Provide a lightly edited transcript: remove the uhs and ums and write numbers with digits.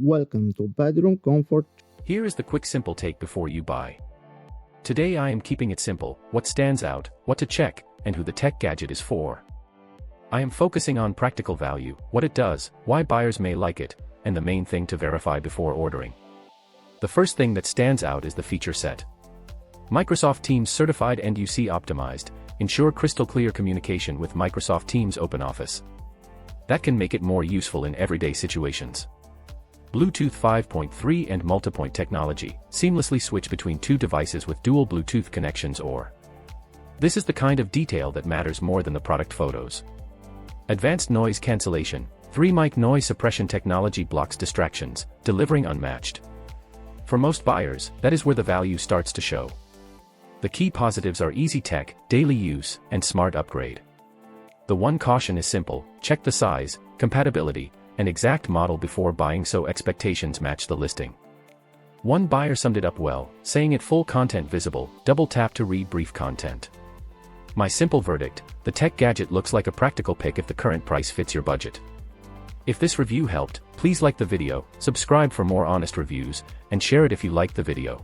Welcome to Bedroom Comfort. Here is the quick simple take before you buy. Today I am keeping it simple: what stands out, what to check, and who the tech gadget is for. I am focusing on practical value, what it does, why buyers may like it, and the main thing to verify before ordering. The first thing that stands out is the feature set. Microsoft Teams certified and UC optimized, ensure crystal clear communication with Microsoft Teams OpenOffice. That can make it more useful in everyday situations. Bluetooth 5.3 and multipoint technology, seamlessly switch between two devices with dual Bluetooth connections or. This is the kind of detail that matters more than the product photos. Advanced noise cancellation, 3-mic noise suppression technology blocks distractions, delivering unmatched. For most buyers, that is where the value starts to show. The key positives are easy tech, daily use, and smart upgrade. The one caution is simple: check the size, compatibility, and exact model before buying so expectations match the listing. One buyer summed it up well, saying it full content visible, double tap to read brief content. My simple verdict: the tech gadget looks like a practical pick if the current price fits your budget. If this review helped, please like the video, subscribe for more honest reviews, and share it if you liked the video.